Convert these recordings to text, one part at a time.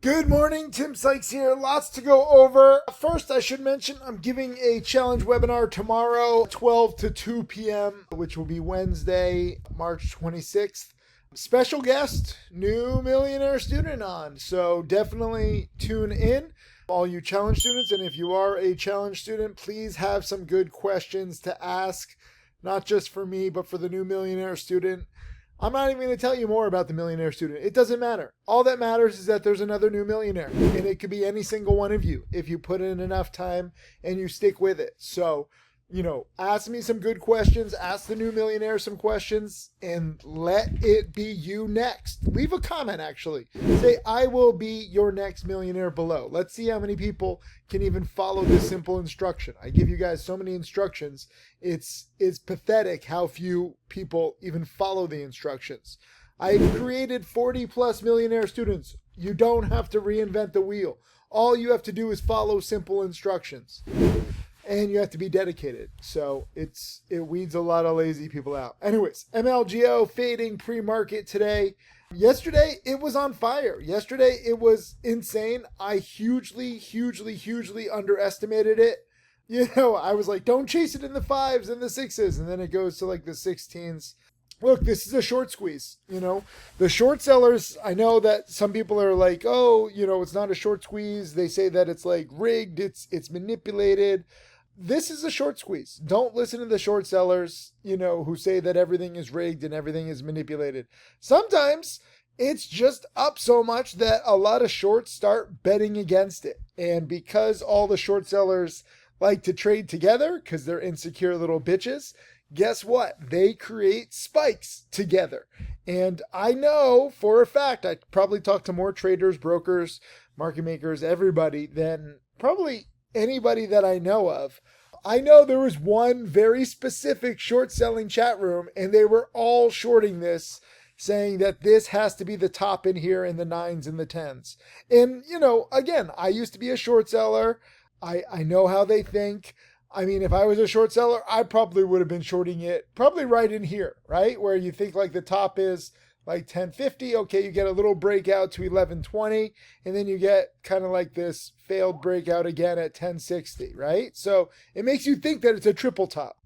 Good morning, Tim Sykes here. Lots to go over. First, I should mention I'm giving a challenge webinar tomorrow, 12 to 2 p.m., which will be Wednesday, March 26th. Special guest, new millionaire student on. So definitely tune in, all you challenge students. And if you are a challenge student, please have some good questions to ask, not just for me, but for the new millionaire student. I'm not even going to tell you more about the millionaire student. It doesn't matter. All that matters is that there's another new millionaire, and it could be any single one of you if you put in enough time and you stick with it. So, ask me some good questions, ask the new millionaire some questions, and let it be you next. Leave a comment, actually. Say, I will be your next millionaire below. Let's see how many people can even follow this simple instruction. I give you guys so many instructions. It's pathetic how few people even follow the instructions. I created 40 plus millionaire students. You don't have to reinvent the wheel. All you have to do is follow simple instructions. And you have to be dedicated. So it weeds a lot of lazy people out. Anyways, MLGO fading pre-market today. Yesterday, it was on fire. Yesterday, it was insane. I hugely underestimated it. I was like, don't chase it in the 5s and the 6s. And then it goes to like the 16s. Look, this is a short squeeze. The short sellers, I know that some people are like, oh, it's not a short squeeze. They say that it's like rigged. It's manipulated. This is a short squeeze. Don't listen to the short sellers, who say that everything is rigged and everything is manipulated. Sometimes it's just up so much that a lot of shorts start betting against it. And because all the short sellers like to trade together because they're insecure little bitches, guess what? They create spikes together. And I know for a fact, I probably talked to more traders, brokers, market makers, everybody than probably anybody that I know of. I know there was one very specific short selling chat room and they were all shorting this, saying that this has to be the top in here in the 9s and the 10s. And, again, I used to be a short seller. I know how they think. I mean, if I was a short seller, I probably would have been shorting it probably right in here, right? Where you think like the top is like 1050. Okay, you get a little breakout to 1120, and then you get kind of like this failed breakout again at 1060, right? So it makes you think that it's a triple top.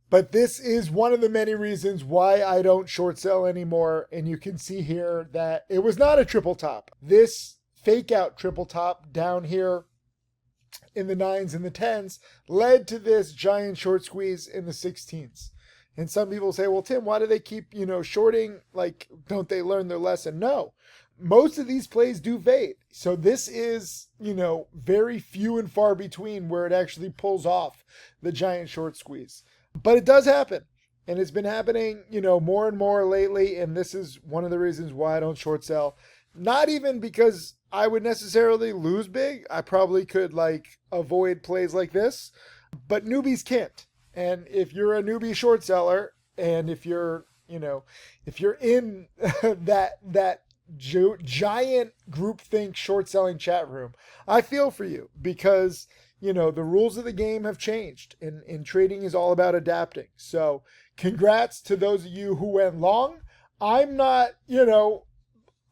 But this is one of the many reasons why I don't short sell anymore. And you can see here that it was not a triple top. This fake out triple top down here in the 9s and the 10s led to this giant short squeeze in the 16s. And some people say, well, Tim, why do they keep, shorting? Like, don't they learn their lesson? No, most of these plays do fade. So this is, very few and far between where it actually pulls off the giant short squeeze. But it does happen. And it's been happening, more and more lately. And this is one of the reasons why I don't short sell. Not even because I would necessarily lose big. I probably could avoid plays like this, but newbies can't. And if you're a newbie short seller, and if you're in that giant groupthink short selling chat room, I feel for you because, the rules of the game have changed and trading is all about adapting. So congrats to those of you who went long. I'm not,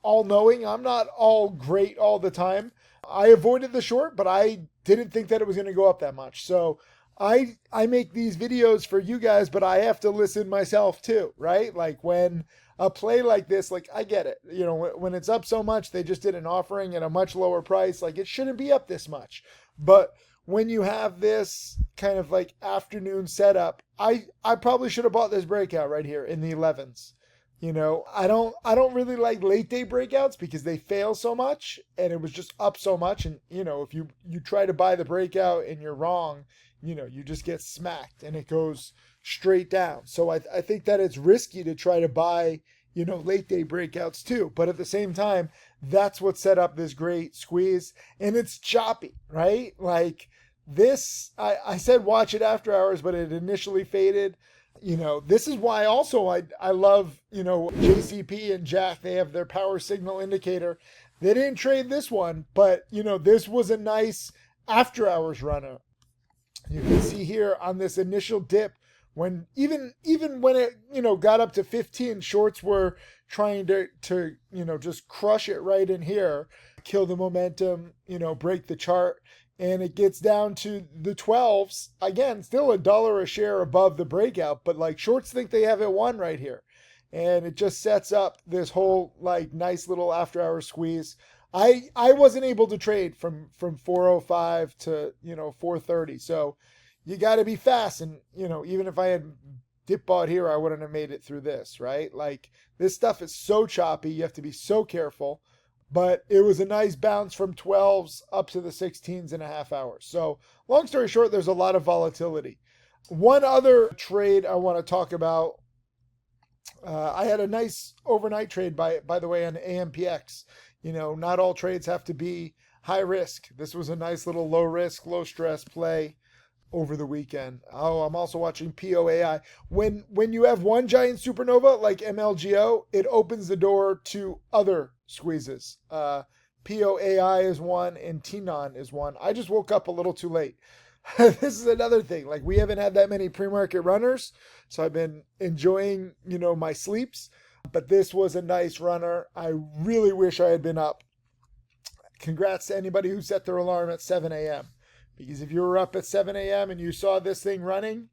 all knowing. I'm not all great all the time. I avoided the short, but I didn't think that it was going to go up that much. So I make these videos for you guys, but I have to listen myself too, right? Like when a play like this, I get it. When it's up so much, they just did an offering at a much lower price. It shouldn't be up this much. But when you have this kind of afternoon setup, I probably should have bought this breakout right here in the 11s. I don't really like late day breakouts because they fail so much and it was just up so much. And, if you try to buy the breakout and you're wrong, you just get smacked and it goes straight down. So I think that it's risky to try to buy, late day breakouts too. But at the same time, that's what set up this great squeeze and it's choppy, right? This, I said watch it after hours, but it initially faded. This is why also I love, JCP and Jack, they have their power signal indicator. They didn't trade this one, but, this was a nice after hours runner. You can see here on this initial dip When even when it, got up to 15, shorts were trying to just crush it right in here, kill the momentum, break the chart. And it gets down to the 12s. Again, still $1 a share above the breakout, but like shorts think they have it won right here. And it just sets up this whole like nice little after hour squeeze. I wasn't able to trade from 405 to 430. So you got to be fast. And even if I had dip bought here, I wouldn't have made it through this, right? Like this stuff is so choppy. You have to be so careful. But it was a nice bounce from 12s up to the 16s in a half hour. So long story short, there's a lot of volatility. One other trade I want to talk about. I had a nice overnight trade, by the way, on AMPX. Not all trades have to be high risk. This was a nice little low risk, low stress play over the weekend. Oh, I'm also watching POAI. When you have one giant supernova like MLGO, it opens the door to other squeezes. POAI is one and TNON is one. I just woke up a little too late. This is another thing. Like we haven't had that many pre-market runners, so I've been enjoying, my sleeps. But this was a nice runner. I really wish I had been up. Congrats to anybody who set their alarm at 7 a.m. Because if you were up at 7 a.m. and you saw this thing running,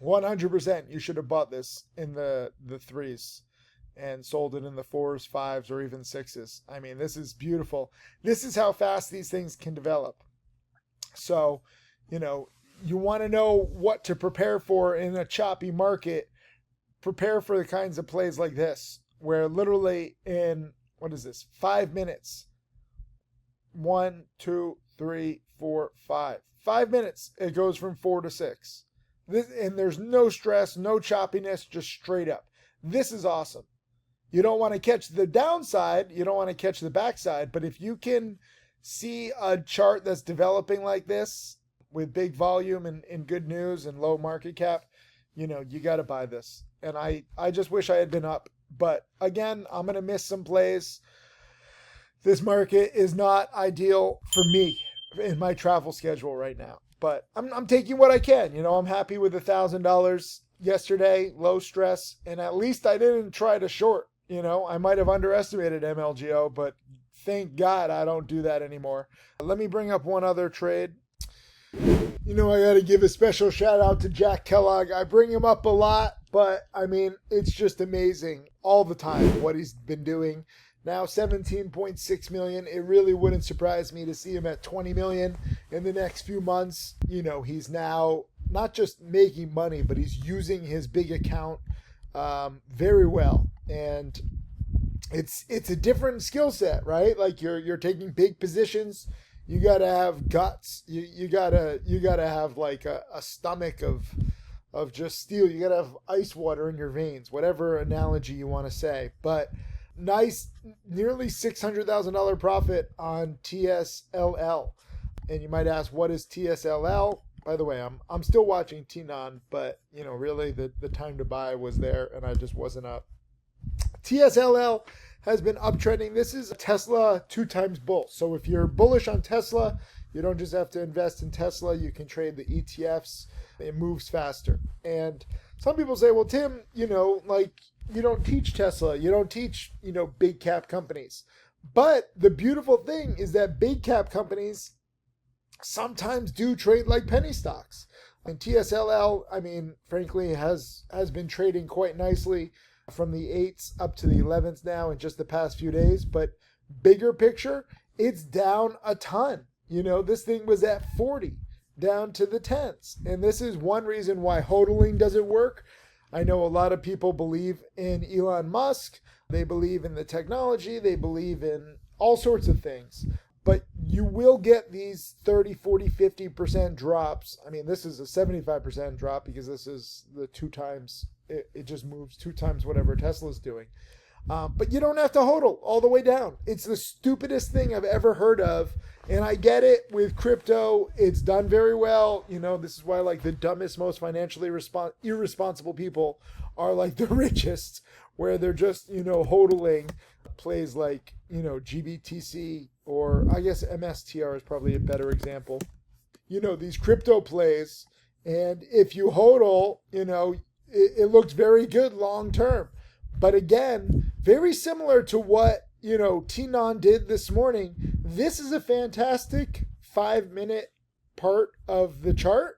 100% you should have bought this in the threes and sold it in the 4s, 5s, or even 6s. I mean, this is beautiful. This is how fast these things can develop. So, you want to know what to prepare for in a choppy market. Prepare for the kinds of plays like this, where literally in, 5 minutes, 1, 2, 3, 4, 5. 5 minutes, it goes from 4 to 6. And there's no stress, no choppiness, just straight up. This is awesome. You don't want to catch the downside. You don't want to catch the backside. But if you can see a chart that's developing like this with big volume and good news and low market cap, you got to buy this. And I just wish I had been up. But again, I'm going to miss some plays. This market is not ideal for me in my travel schedule right now. But I'm taking what I can. I'm happy with $1,000 yesterday, low stress. And at least I didn't try to short. I might have underestimated MLGO, but thank God I don't do that anymore. Let me bring up one other trade. I got to give a special shout out to Jack Kellogg. I bring him up a lot, but I mean, it's just amazing all the time what he's been doing. Now 17.6 million. It really wouldn't surprise me to see him at 20 million in the next few months. He's now not just making money, but he's using his big account very well. And it's a different skill set, right? Like you're taking big positions. You gotta have guts. You gotta have like a stomach of just steel. You gotta have ice water in your veins, whatever analogy you want to say. But nice, nearly $600,000 profit on TSLL. And you might ask, what is TSLL? By the way, I'm still watching TNON, but really the time to buy was there, and I just wasn't up. TSLL has been uptrending. This is Tesla 2 times bull. So if you're bullish on Tesla, you don't just have to invest in Tesla. You can trade the ETFs. It moves faster. And some people say, well, Tim, you don't teach Tesla. You don't teach, big cap companies. But the beautiful thing is that big cap companies sometimes do trade like penny stocks. And TSLL, frankly, has been trading quite nicely from the 8s up to the 11s now in just the past few days. But bigger picture, it's down a ton. This thing was at 40, down to the 10s. And this is one reason why hodling doesn't work. I know a lot of people believe in Elon Musk. They believe in the technology. They believe in all sorts of things. But you will get these 30, 40, 50% drops. This is a 75% drop because this is the 2 times. It just moves 2 times whatever Tesla's doing. But you don't have to hodl all the way down. It's the stupidest thing I've ever heard of. And I get it with crypto. It's done very well. This is why like the dumbest, most financially irresponsible people are like the richest, where they're just, hodling plays like, GBTC, or I guess MSTR is probably a better example. These crypto plays, And if you hodl, it looks very good long term. But again, very similar to what, T-Non did this morning. This is a fantastic 5-minute part of the chart.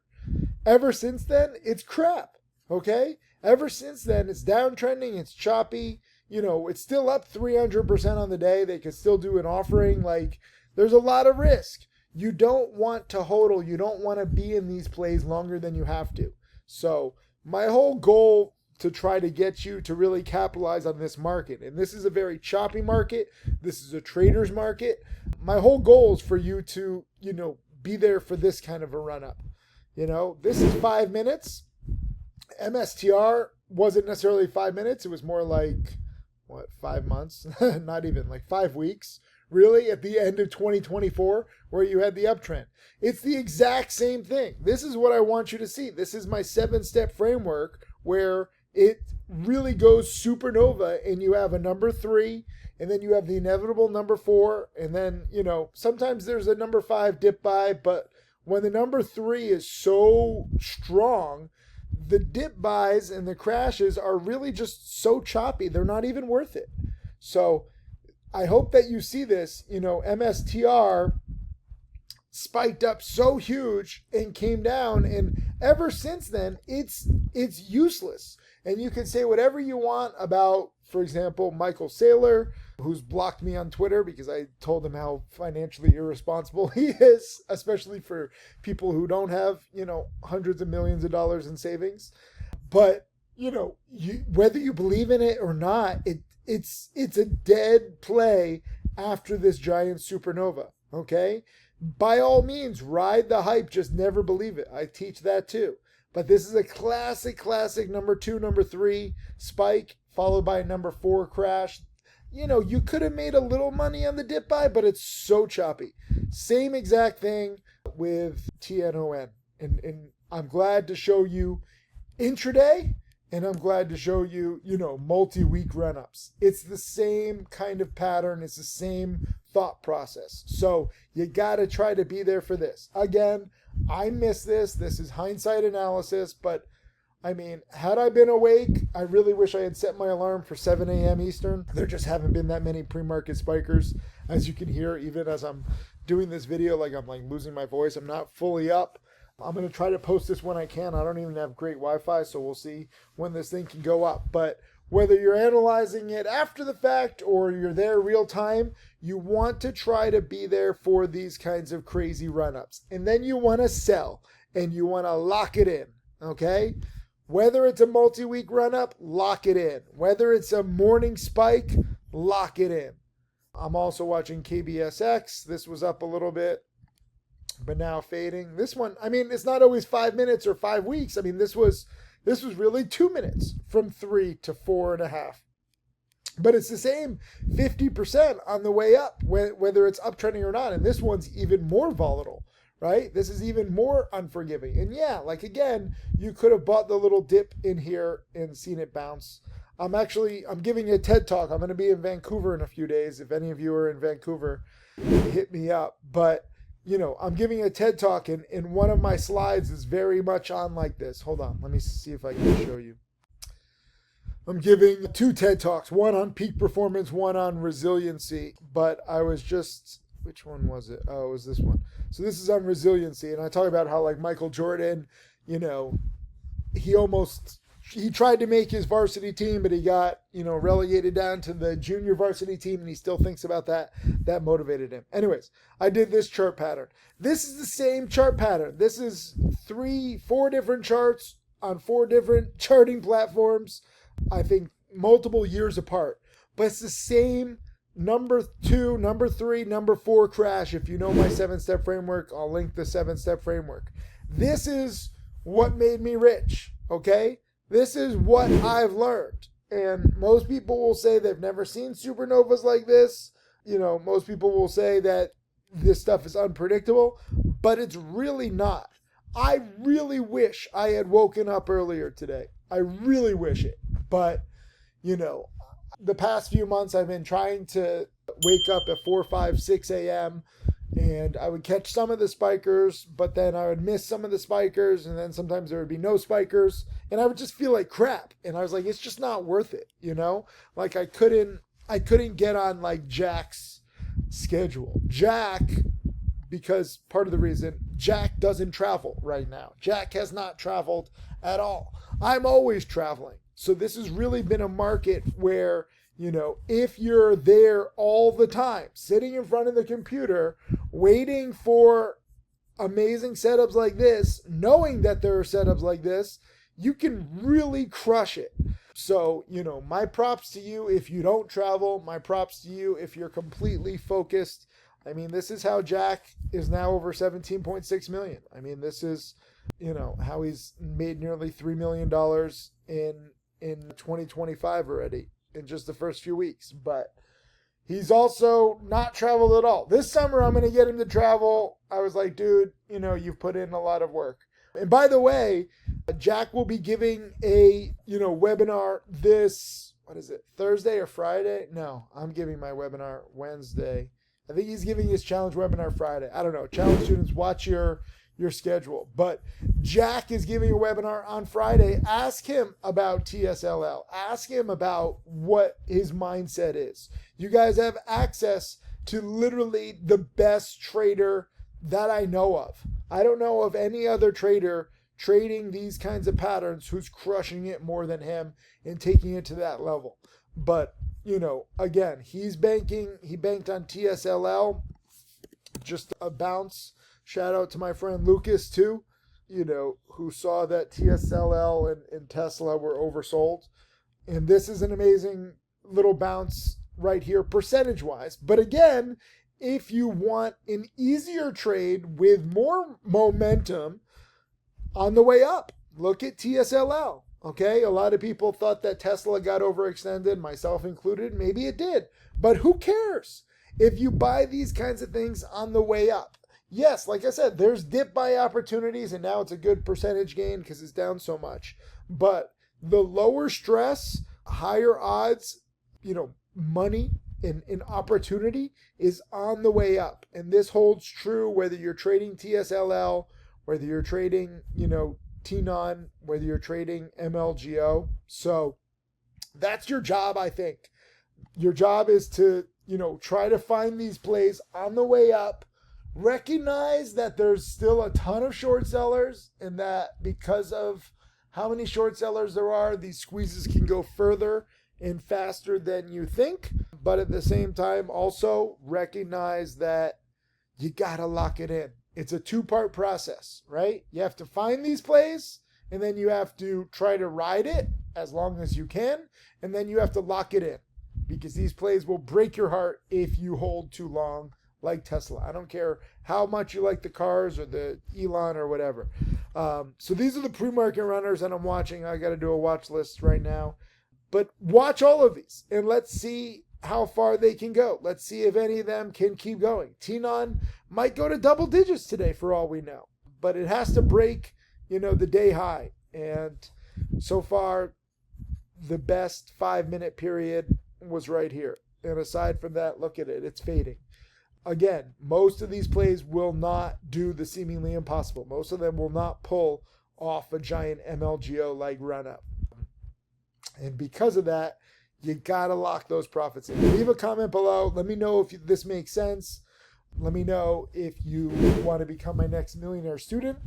Ever since then, it's crap. Okay? Ever since then, it's downtrending, it's choppy. It's still up 300% on the day. They could still do an offering. Like, there's a lot of risk. You don't want to hodl. You don't want to be in these plays longer than you have to. So my whole goal to try to get you to really capitalize on this market, and this is a very choppy market. This is a trader's market. My whole goal is for you to, be there for this kind of a run up. This is 5 minutes. MSTR wasn't necessarily 5 minutes. It was more like, 5 months? Not even, like 5 weeks. Really, at the end of 2024, where you had the uptrend. It's the exact same thing. This is what I want you to see. This is my 7-step framework where it really goes supernova, and you have a number 3, and then you have the inevitable number 4, and then, sometimes there's a number 5 dip buy, but when the number 3 is so strong, the dip buys and the crashes are really just so choppy. They're not even worth it. So I hope that you see this. MSTR spiked up so huge and came down, and ever since then it's useless. And you can say whatever you want about, for example, Michael Saylor, who's blocked me on Twitter because I told him how financially irresponsible he is, especially for people who don't have, hundreds of millions of dollars in savings. But, whether you believe in it or not, it's a dead play after this giant supernova, okay? By all means, ride the hype, just never believe it. I teach that too. But this is a classic number 2, number 3 spike, followed by a number 4 crash. You could have made a little money on the dip buy, but it's so choppy. Same exact thing with TNON. And I'm glad to show you intraday, and I'm glad to show you, multi-week run-ups. It's the same kind of pattern. It's the same thought process. So you got to try to be there for this. Again, I missed this. This is hindsight analysis, but had I been awake, I really wish I had set my alarm for 7 a.m. Eastern. There just haven't been that many pre-market spikers. As you can hear, even as I'm doing this video, I'm losing my voice. I'm not fully up. I'm going to try to post this when I can. I don't even have great Wi-Fi, so we'll see when this thing can go up. But whether you're analyzing it after the fact or you're there real time, you want to try to be there for these kinds of crazy run-ups. And then you want to sell, and you want to lock it in, okay? Whether it's a multi-week run-up, lock it in. Whether it's a morning spike, lock it in. I'm also watching KBSX. This was up a little bit, but now fading. This one, it's not always 5 minutes or 5 weeks. This was really 2 minutes from 3 to 4.5. But it's the same 50% on the way up, whether it's uptrending or not. And this one's even more volatile. Right? This is even more unforgiving. And yeah, again, you could have bought the little dip in here and seen it bounce. I'm giving a TED Talk. I'm going to be in Vancouver in a few days. If any of you are in Vancouver, hit me up. But, I'm giving a TED Talk, and one of my slides is very much on like this. Hold on. Let me see if I can show you. I'm giving 2 TED Talks, one on peak performance, one on resiliency. But I was just... Which one was it? Oh, it was this one. So this is on resiliency. And I talk about how Michael Jordan, he tried to make his varsity team, but he got, relegated down to the junior varsity team, and he still thinks about that. That motivated him. Anyways, I did this chart pattern. This is the same chart pattern. This is 4 different charts on 4 different charting platforms. I think multiple years apart. But it's the same number 2, number 3, number 4 crash. If you know my 7-step framework, I'll link the 7-step framework. This is what made me rich, okay? This is what I've learned. And most people will say they've never seen supernovas like this. Most people will say that this stuff is unpredictable, but it's really not. I really wish I had woken up earlier today. I really wish it. But, the past few months I've been trying to wake up at 4, 5, 6 a.m. And I would catch some of the spikers, but then I would miss some of the spikers, and then sometimes there would be no spikers, and I would just feel like crap. And I was like, it's just not worth it, you know? Like I couldn't get on like Jack's schedule. Jack, because part of the reason Jack doesn't travel right now. Jack has not traveled at all. I'm always traveling. So this has really been a market where, you know, if you're there all the time, sitting in front of the computer, waiting for amazing setups like this, knowing that there are setups like this, you can really crush it. So, you know, my props to you if you don't travel, my props to you if you're completely focused. I mean, this is how Jack is now over 17.6 million. I mean, this is, you know, how he's made nearly $3 million in 2025 already in just the first few weeks. But he's also not traveled at all. This summer, I'm going to get him to travel. I was like, dude, you know, you've put in a lot of work. And by the way, Jack will be giving a, you know, webinar this, what is it, Thursday or Friday? No, I'm giving my webinar Wednesday. I think he's giving his challenge webinar Friday. I don't know. Challenge students, watch your schedule. But Jack is giving a webinar on Friday. Ask him about TSLL. Ask him about what his mindset is. You guys have access to literally the best trader that I know of. I don't know of any other trader trading these kinds of patterns who's crushing it more than him and taking it to that level. But, you know, again, he banked on TSLL, just a bounce. Shout out to my friend Lucas too, you know, who saw that TSLL and Tesla were oversold. And this is an amazing little bounce right here percentage wise. But again, if you want an easier trade with more momentum on the way up, look at TSLL. Okay, a lot of people thought that Tesla got overextended, myself included. Maybe it did, but who cares? If you buy these kinds of things on the way up, yes, like I said, there's dip buy opportunities, and now it's a good percentage gain because it's down so much. But the lower stress, higher odds, you know, money in opportunity is on the way up. And this holds true whether you're trading TSLL, whether you're trading, you know, TNON, whether you're trading MLGO. So that's your job, I think. Your job is to, you know, try to find these plays on the way up. Recognize that there's still a ton of short sellers, and that because of how many short sellers there are, these squeezes can go further and faster than you think. But at the same time, also recognize that you got to lock it in. It's a two-part process, right? You have to find these plays, and then you have to try to ride it as long as you can, and then you have to lock it in, because these plays will break your heart if you hold too long, like Tesla. I don't care how much you like the cars or the Elon or whatever. So these are the pre-market runners that I'm watching. I got to do a watch list right now. But watch all of these, and let's see how far they can go. Let's see if any of them can keep going. TNON might go to double digits today for all we know, but it has to break, you know, the day high. And so far, the best 5-minute period was right here. And aside from that, look at it, it's fading. Again, most of these plays will not do the seemingly impossible. Most of them will not pull off a giant MLGO like run up. And because of that, you got to lock those profits in. Leave a comment below. Let me know if this makes sense. Let me know if you want to become my next millionaire student.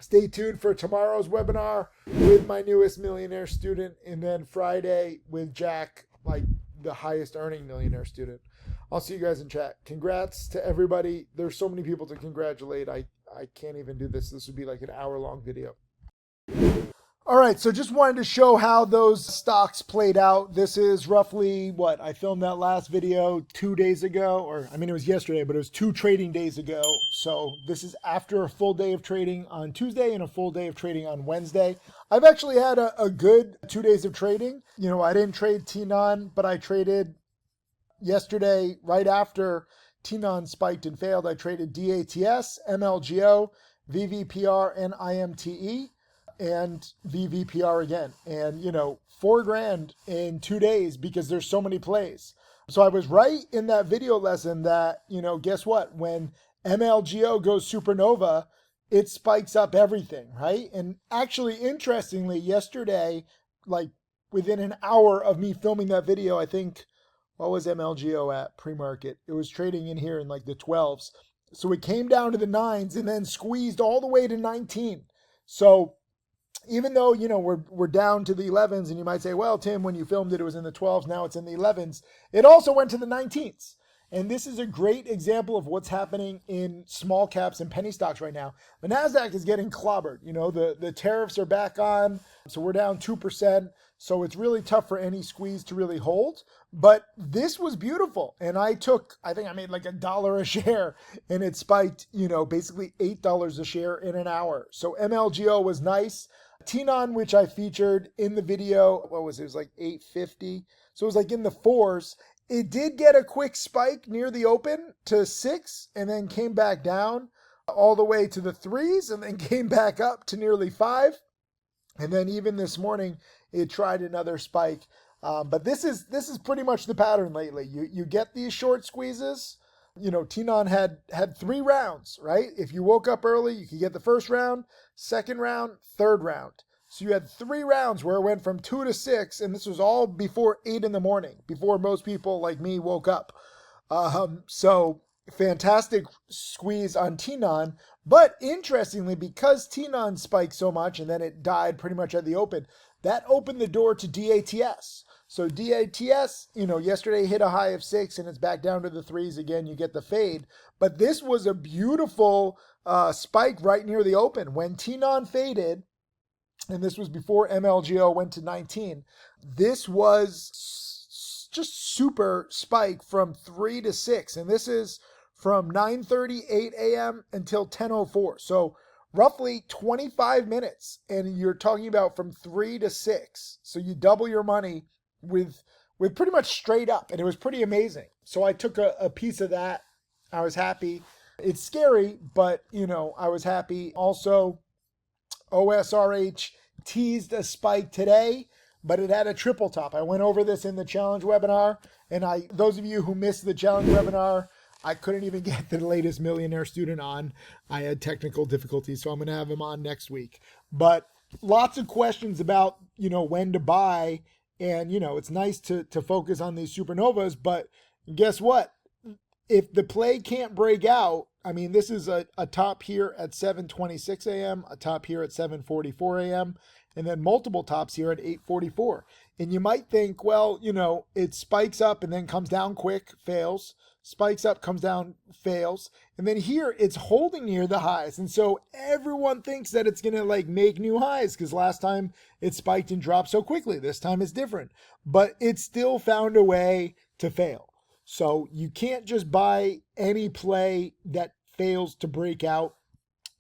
Stay tuned for tomorrow's webinar with my newest millionaire student, and then Friday with Jack, like the highest earning millionaire student. I'll see you guys in chat. Congrats to everybody. There's so many people to congratulate. I can't even do this. This would be like an hour-long video. All right, so just wanted to show how those stocks played out. This is roughly what I filmed that last video 2 days ago, or I mean, it was yesterday, but it was 2 trading days ago. So this is after a full day of trading on Tuesday and a full day of trading on Wednesday. I've actually had a good 2 days of trading. You know, I didn't trade TNON, but I traded yesterday right after TNON spiked and failed. I traded DATS, MLGO, VVPR, and IMTE. And VVPR again. And, you know, $4,000 in 2 days because there's so many plays. So I was right in that video lesson that, guess what? When MLGO goes supernova, it spikes up everything, right? And actually, interestingly, yesterday, like within an hour of me filming that video, I think, what was MLGO at pre-market? It was trading in here in like the 12s. So it came down to the 9s and then squeezed all the way to 19. So even though, we're down to the 11s, and you might say, well, Tim, when you filmed it, it was in the 12s, now it's in the 11s. It also went to the 19s. And this is a great example of what's happening in small caps and penny stocks right now. The NASDAQ is getting clobbered. The tariffs are back on, so we're down 2%. So it's really tough for any squeeze to really hold. But this was beautiful. And I think I made like $1 a share, and it spiked, basically $8 a share in an hour. So MLGO was nice. TNON, which I featured in the video, what was it? It was like 850. So it was like in the 4s. It did get a quick spike near the open to 6 and then came back down all the way to the 3s and then came back up to nearly 5. And then even this morning, it tried another spike. But this is pretty much the pattern lately. You get these short squeezes. TNON had 3 rounds, right? If you woke up early, you could get the first round, second round, third round. So you had 3 rounds where it went from 2 to 6, and this was all before 8 in the morning, before most people like me woke up. So fantastic squeeze on TNON. But interestingly, because TNON spiked so much and then it died pretty much at the open, that opened the door to DATS. So DATS, yesterday hit a high of 6 and it's back down to the 3s again. You get the fade. But this was a beautiful spike right near the open. When TNON faded, and this was before MLGO went to 19, this was just super spike from 3 to 6. And this is from 9:38 a.m. until 10:04. So roughly 25 minutes. And you're talking about from 3 to 6. So you double your money with pretty much straight up. And it was pretty amazing. So I took a piece of that. I was happy. It's scary, but, I was happy. Also, OSRH teased a spike today, but it had a triple top. I went over this in the challenge webinar, and those of you who missed the challenge webinar, I couldn't even get the latest millionaire student on. I had technical difficulties, so I'm going to have him on next week. But lots of questions about, when to buy, and, it's nice to focus on these supernovas, but guess what? If the play can't break out, this is a top here at 7:26 a.m., a top here at 7:44 a.m., and then multiple tops here at 8:44. And you might think, well, it spikes up and then comes down quick, fails, spikes up, comes down, fails. And then here it's holding near the highs. And so everyone thinks that it's going to make new highs because last time it spiked and dropped so quickly. This time it's different, but it still found a way to fail. So you can't just buy any play that fails to break out.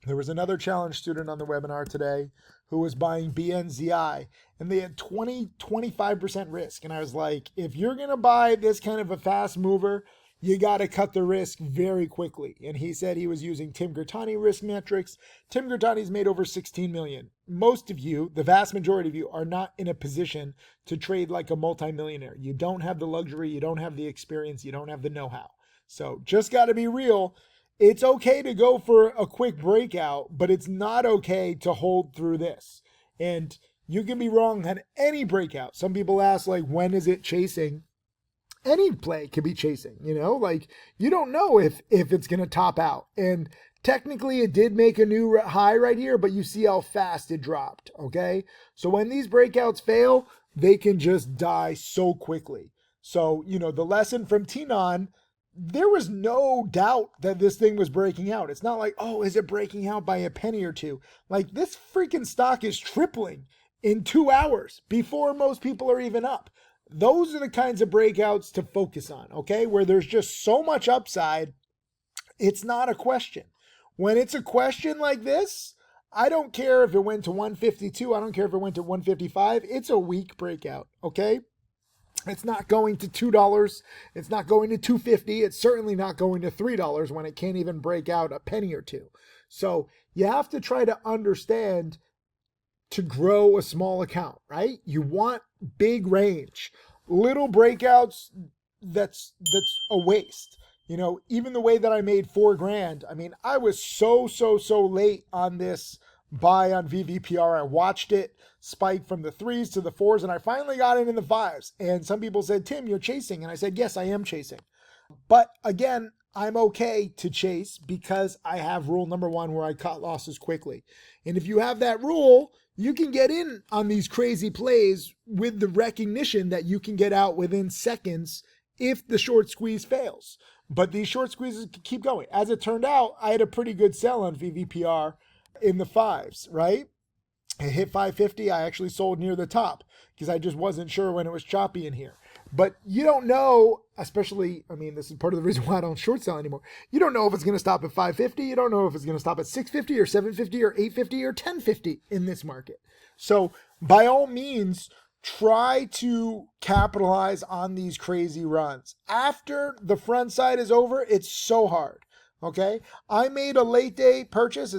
There was another challenge student on the webinar today who was buying BNZI, and they had 25% risk. And I was like, if you're going to buy this kind of a fast mover, you got to cut the risk very quickly. And he said he was using Tim Gertani risk metrics. Tim Gertani's made over 16 million. Most of you, the vast majority of you, are not in a position to trade like a multimillionaire. You don't have the luxury, you don't have the experience, you don't have the know-how. So just got to be real. It's okay to go for a quick breakout, but it's not okay to hold through this. And you can be wrong on any breakout. Some people ask, when is it chasing? Any play could be chasing, you don't know if it's going to top out. And technically it did make a new high right here, but you see how fast it dropped, okay? So when these breakouts fail, they can just die so quickly. So, the lesson from TNON, there was no doubt that this thing was breaking out. It's not like, oh, is it breaking out by a penny or two? This freaking stock is tripling in 2 hours before most people are even up. Those are the kinds of breakouts to focus on, okay? Where there's just so much upside, it's not a question. When it's a question like this, I don't care if it went to 152. I don't care if it went to 155. It's a weak breakout, okay? It's not going to $2. It's not going to $2.50. It's certainly not going to $3 when it can't even break out a penny or two. So you have to try to understand to grow a small account, right? You want big range. Little breakouts, that's a waste. You know, even the way that I made $4,000, I mean, I was so late on this buy on VVPR. I watched it spike from the 3s to the 4s, and I finally got it in the 5s. And some people said, Tim, you're chasing. And I said, yes, I am chasing. But again, I'm okay to chase because I have rule number 1 where I cut losses quickly. And if you have that rule, you can get in on these crazy plays with the recognition that you can get out within seconds if the short squeeze fails. But these short squeezes keep going. As it turned out, I had a pretty good sell on VVPR in the 5s, right? It hit 550. I actually sold near the top because I just wasn't sure when it was choppy in here. But you don't know, especially, I mean, this is part of the reason why I don't short sell anymore. You don't know if it's going to stop at 550. You don't know if it's going to stop at 650 or 750 or 850 or 1050 in this market. So by all means, try to capitalize on these crazy runs. After the front side is over, it's so hard. Okay. I made a late day purchase.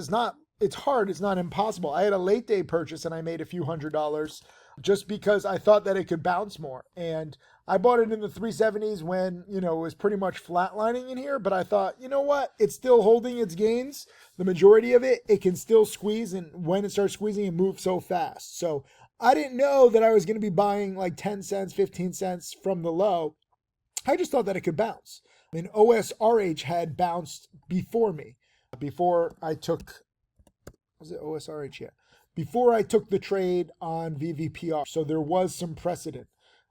It's hard. It's not impossible. I had a late day purchase and I made a few $100s just because I thought that it could bounce more. And I bought it in the 370s when, you know, it was pretty much flatlining in here. But I thought, you know what? It's still holding its gains. The majority of it, it can still squeeze. And when it starts squeezing, it moves so fast. So I didn't know that I was going to be buying like 10 cents, 15 cents from the low. I just thought that it could bounce. I mean, OSRH had bounced before me. Before I took, was it OSRH? Yeah. Before I took the trade on VVPR. So there was some precedent.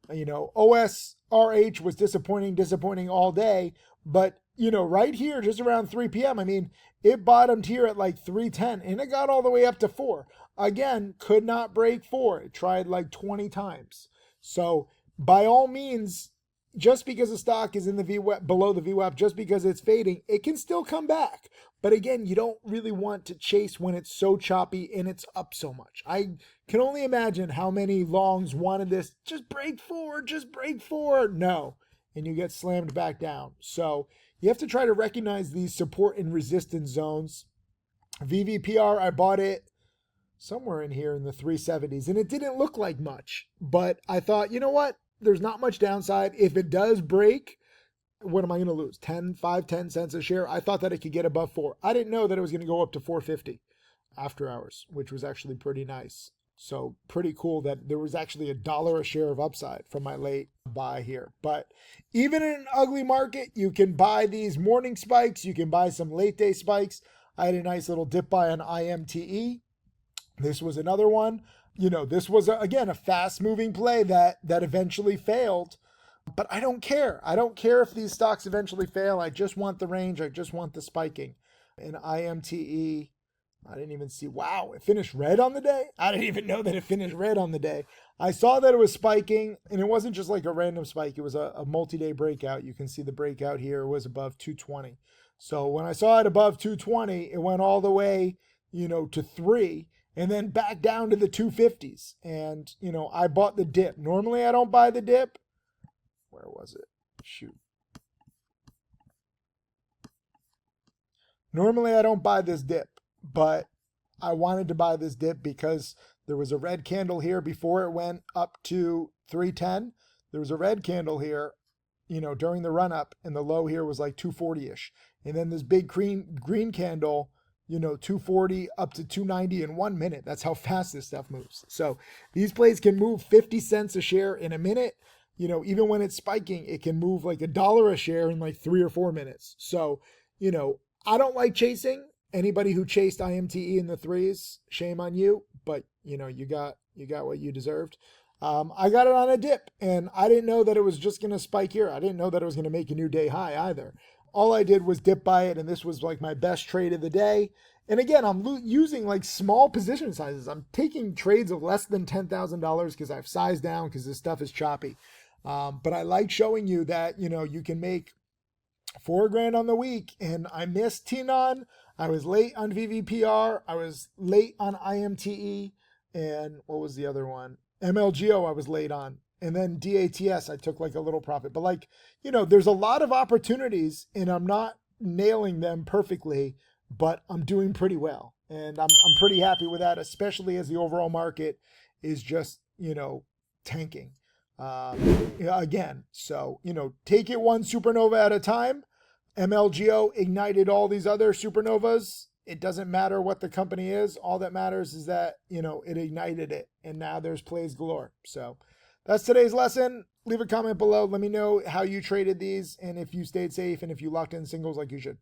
You know, OSRH was disappointing all day. But, you know, right here, just around 3 p.m., I mean, it bottomed here at like 310 and it got all the way up to 4. Again, could not break 4. It tried like 20 times. So by all means, just because a stock is in the VWAP, below the VWAP, just because it's fading, it can still come back. But again, you don't really want to chase when it's so choppy and it's up so much. I can only imagine how many longs wanted this, just break 4, just break 4. No. And you get slammed back down. So you have to try to recognize these support and resistance zones. VVPR, I bought it somewhere in here in the 370s, and it didn't look like much. But I thought, you know what? There's not much downside. If it does break, what am I going to lose? 10 cents a share? I thought that it could get above 4. I didn't know that it was going to go up to 450 after hours, which was actually pretty nice. So pretty cool that there was actually $1 a share of upside from my late buy here. But even in an ugly market, you can buy these morning spikes. You can buy some late day spikes. I had a nice little dip buy on IMTE. This was another one. You know, this was, again, a fast moving play that eventually failed. But I don't care. I don't care if these stocks eventually fail. I just want the range. I just want the spiking. In IMTE, I didn't even see, wow, it finished red on the day? I didn't even know that it finished red on the day. I saw that it was spiking, and it wasn't just like a random spike. It was a multi-day breakout. You can see the breakout here was above 220. So when I saw it above 220, it went all the way, you know, to 3, and then back down to the 250s. And, you know, I bought the dip. Normally I don't buy the dip. Where was it? Shoot. Normally I don't buy this dip, but I wanted to buy this dip because there was a red candle here before it went up to 310. There was a red candle here, you know, during the run up, and the low here was like 240-ish. And then this big green candle, you know, 240 up to 290 in 1 minute. That's how fast this stuff moves. So these plays can move 50 cents a share in a minute. You know, even when it's spiking, it can move like $1 a share in like 3 or 4 minutes. So, you know, I don't like chasing. Anybody who chased IMTE in the 3s, shame on you. But, you know, you got what you deserved. I got it on a dip, and I didn't know that it was just going to spike here. I didn't know that it was going to make a new day high either. All I did was dip buy it, and this was like my best trade of the day. And again, I'm using like small position sizes. I'm taking trades of less than $10,000 because I've sized down because this stuff is choppy. But I like showing you that, you know, you can make $4,000 on the week. And I missed TNON. I was late on VVPR. I was late on IMTE. And what was the other one? MLGO I was late on. And then DATS, I took like a little profit. But like, you know, there's a lot of opportunities and I'm not nailing them perfectly, but I'm doing pretty well. And I'm pretty happy with that, especially as the overall market is just, you know, tanking. Again, so, take it one supernova at a time. MLGO ignited all these other supernovas. It doesn't matter what the company is. All that matters is that, it ignited it. And now there's plays galore. So that's today's lesson. Leave a comment below. Let me know how you traded these and if you stayed safe and if you locked in singles like you should.